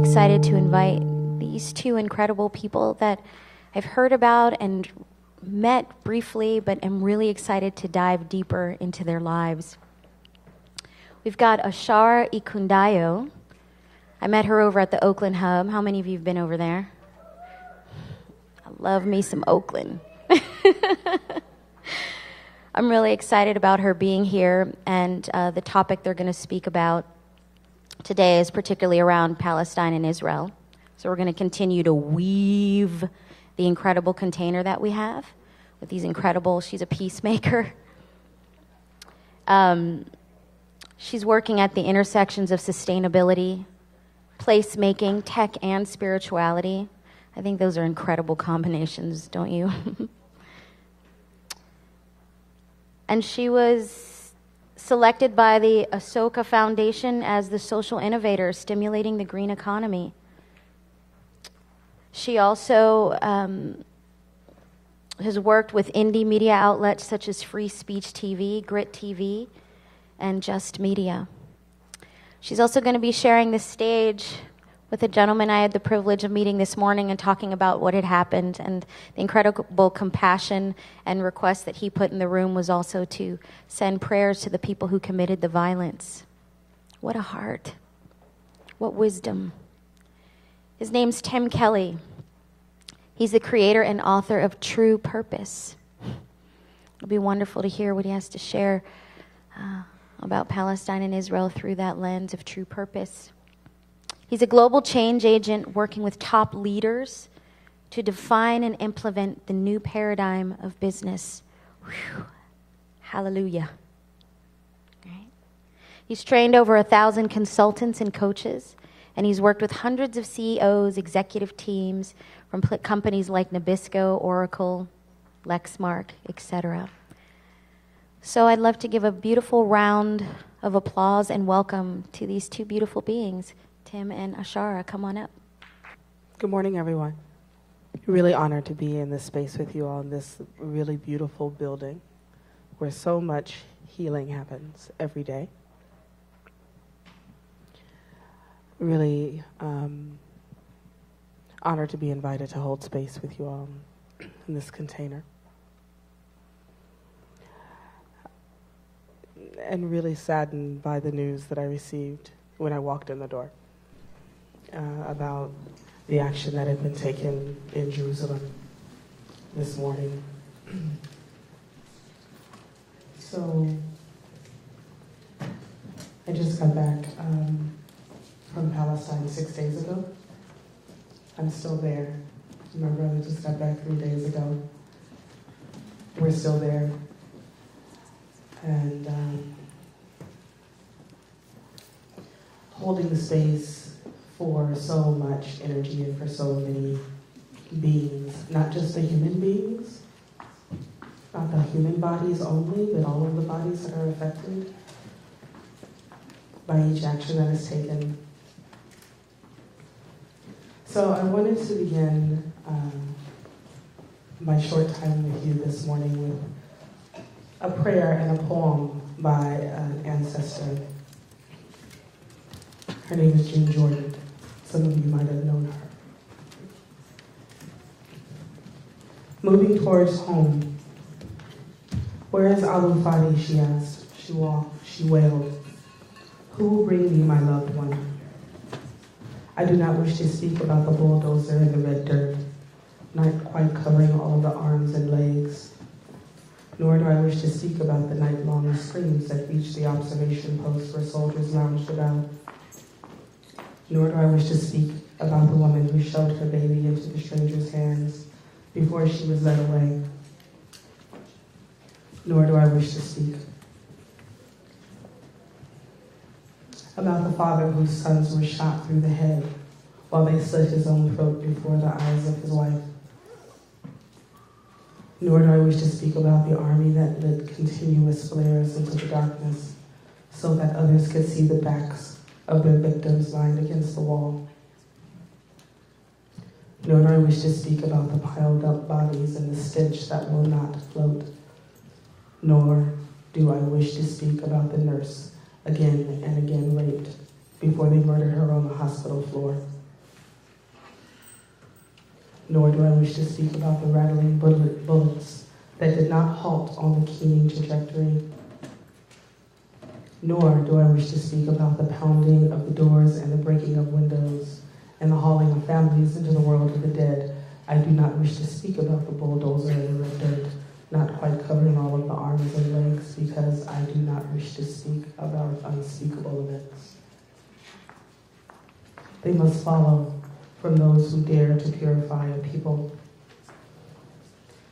excited to invite these two incredible people that I've heard about and met briefly, but am really excited to dive deeper into their lives. We've got Ashara Ekundayo. I met her over at the Oakland Hub. How many of you have been over there? I love me some Oakland. I'm really excited about her being here, and the topic they're going to speak about today is particularly around Palestine and Israel. So we're going to continue to weave the incredible container that we have with these incredible, she's a peacemaker. She's working at the intersections of sustainability, placemaking, tech, and spirituality. I think those are incredible combinations, don't you? And she was selected by the Ahsoka Foundation as the social innovator stimulating the green economy. She also has worked with indie media outlets such as Free Speech TV, Grit TV, and Just Media. She's also going to be sharing the stage with a gentleman I had the privilege of meeting this morning and talking about what had happened, and the incredible compassion and request that he put in the room was also to send prayers to the people who committed the violence. What a heart. What wisdom. His name's Tim Kelly. He's the creator and author of True Purpose. It'll be wonderful to hear what he has to share about Palestine and Israel through that lens of true purpose. He's a global change agent working with top leaders to define and implement the new paradigm of business. Whew. Hallelujah. Right? He's trained over 1,000 consultants and coaches, and he's worked with hundreds of CEOs, executive teams from companies like Nabisco, Oracle, Lexmark, etc. So I'd love to give a beautiful round of applause and welcome to these two beautiful beings. Tim and Ashara, come on up. Good morning, everyone. Really honored to be in this space with you all in this really beautiful building where so much healing happens every day. Really honored to be invited to hold space with you all in this container. And really saddened by the news that I received when I walked in the door. About the action that had been taken in Jerusalem this morning. So I just got back from Palestine 6 days ago. I'm still there. My brother just got back 3 days ago. We're still there. And holding the space for so much energy and for so many beings, not just the human beings, not the human bodies only, but all of the bodies that are affected by each action that is taken. So I wanted to begin my short time with you this morning with a prayer and a poem by an ancestor. Her name is Jean Jordan. Some of you might have known her. Moving towards home. Where is Alu Fadi, she asked. She wailed. Who will bring me my loved one? I do not wish to speak about the bulldozer and the red dirt, not quite covering all of the arms and legs. Nor do I wish to speak about the night-long screams that reached the observation post where soldiers lounged about. Nor do I wish to speak about the woman who shoved her baby into the stranger's hands before she was led away. Nor do I wish to speak about the father whose sons were shot through the head while they slit his own throat before the eyes of his wife. Nor do I wish to speak about the army that lit continuous flares into the darkness so that others could see the backs of their victims lined against the wall. Nor do I wish to speak about the piled up bodies and the stench that will not float. Nor do I wish to speak about the nurse again and again raped before they murdered her on the hospital floor. Nor do I wish to speak about the rattling bullets that did not halt on the keening trajectory. Nor do I wish to speak about the pounding of the doors and the breaking of windows and the hauling of families into the world of the dead. I do not wish to speak about the bulldozer and the red dirt, not quite covering all of the arms and legs, because I do not wish to speak about unspeakable events. They must follow from those who dare to purify a people,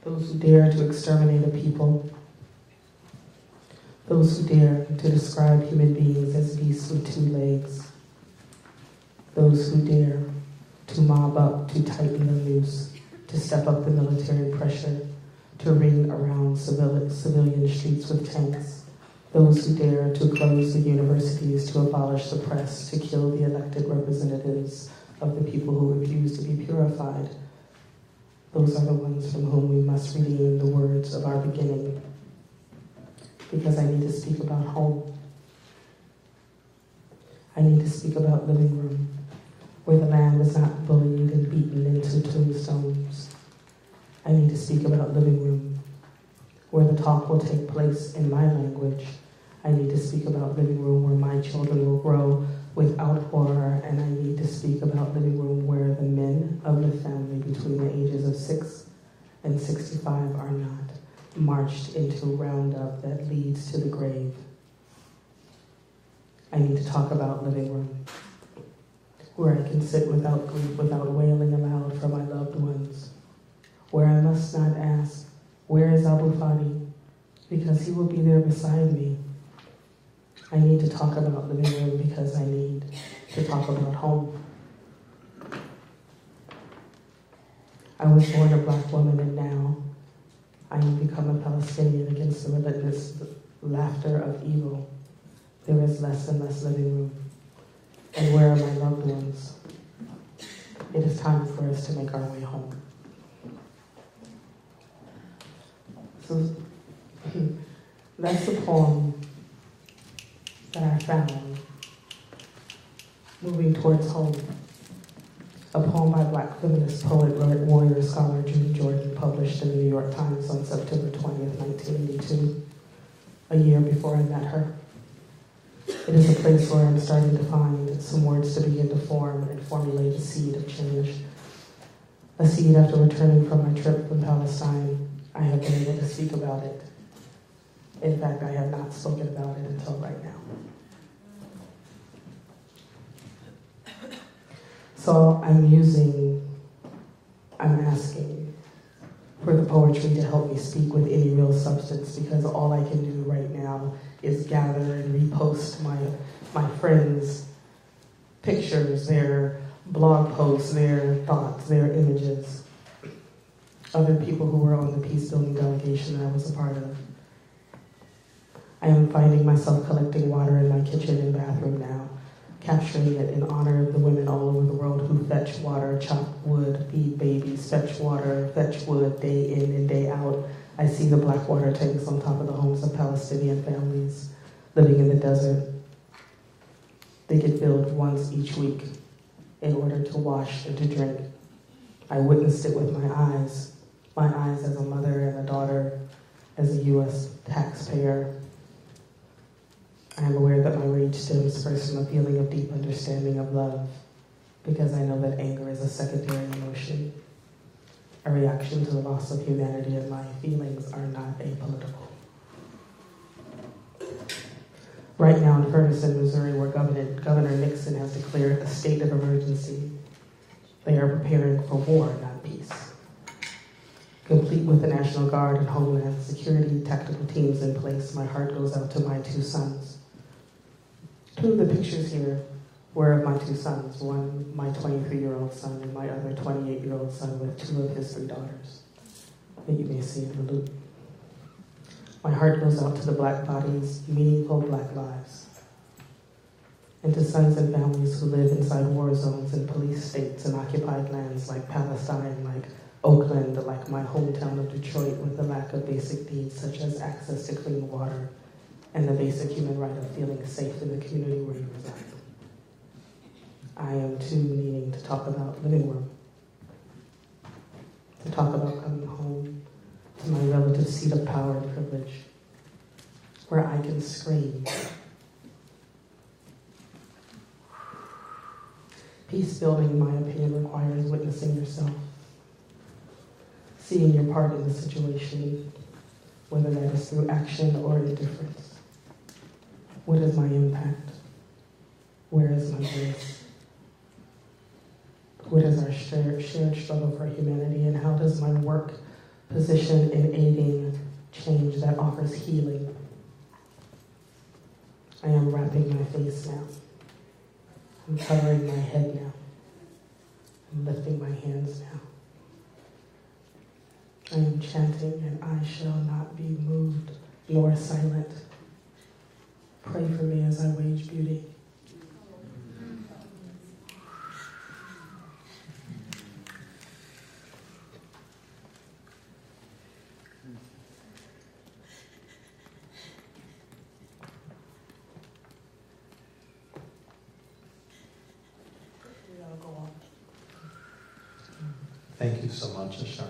those who dare to exterminate a people, those who dare to describe human beings as beasts with two legs, those who dare to mob up, to tighten the noose, to step up the military pressure, to ring around civilian streets with tanks, those who dare to close the universities, to abolish the press, to kill the elected representatives of the people who refuse to be purified. Those are the ones from whom we must redeem the words of our beginning. Because I need to speak about home. I need to speak about living room, where the land is not bullied and beaten into tombstones. I need to speak about living room, where the talk will take place in my language. I need to speak about living room where my children will grow without horror, and I need to speak about living room where the men of the family between the ages of 6 and 65 are not marched into a roundup that leads to the grave. I need to talk about living room, where I can sit without grief, without wailing aloud for my loved ones, where I must not ask, where is Abu Fadi? Because he will be there beside me. I need to talk about living room because I need to talk about home. I was born a black woman, and now I have become a Palestinian against the relentless laughter of evil. There is less and less living room. And where are my loved ones? It is time for us to make our way home. So that's the poem that I found, Moving Towards Home. A poem by Black feminist poet, warrior, scholar Judy Jordan, published in the New York Times on September 20th, 1982, a year before I met her. It is a place where I'm starting to find some words to begin to form and formulate a seed of change. A seed after returning from my trip from Palestine, I have been able to speak about it. In fact, I have not spoken about it until right now. So I'm asking for the poetry to help me speak with any real substance, because all I can do right now is gather and repost my friends' pictures, their blog posts, their thoughts, their images, other people who were on the peace-building delegation that I was a part of. I am finding myself collecting water in my kitchen and bathroom now, capturing it in honor of the women all over the world who fetch water, chop wood, feed babies, fetch water, fetch wood, day in and day out. I see the black water tanks on top of the homes of Palestinian families living in the desert. They get filled once each week in order to wash and to drink. I witnessed it with my eyes as a mother and a daughter, as a U.S. taxpayer. I am aware that my rage stems first from a feeling of deep understanding of love, because I know that anger is a secondary emotion, a reaction to the loss of humanity, and my feelings are not apolitical. Right now in Ferguson, Missouri, where Governor Nixon has declared a state of emergency, they are preparing for war, not peace. Complete with the National Guard and Homeland Security tactical teams in place, my heart goes out to my 2 sons. 2 of the pictures here were of my 2 sons, one my 23-year-old son and my other 28-year-old son with 2 of his 3 daughters that you may see in the loop. My heart goes out to the black bodies, meaningful black lives, and to sons and families who live inside war zones and police states and occupied lands like Palestine, like Oakland, like my hometown of Detroit, with the lack of basic needs such as access to clean water and the basic human right of feeling safe in the community where you reside. I am too needing to talk about living room. talk about coming home to my relative seat of power and privilege, where I can scream. Peace building, in my opinion, requires witnessing yourself, seeing your part in the situation, whether that is through action or indifference. What is my impact? Where is my voice? What is our shared struggle for humanity, and how does my work position in aiding change that offers healing? I am wrapping my face now. I'm covering my head now. I'm lifting my hands now. I am chanting, and I shall not be moved nor silent. Pray for me as I wage beauty. Thank you so much, Ashara.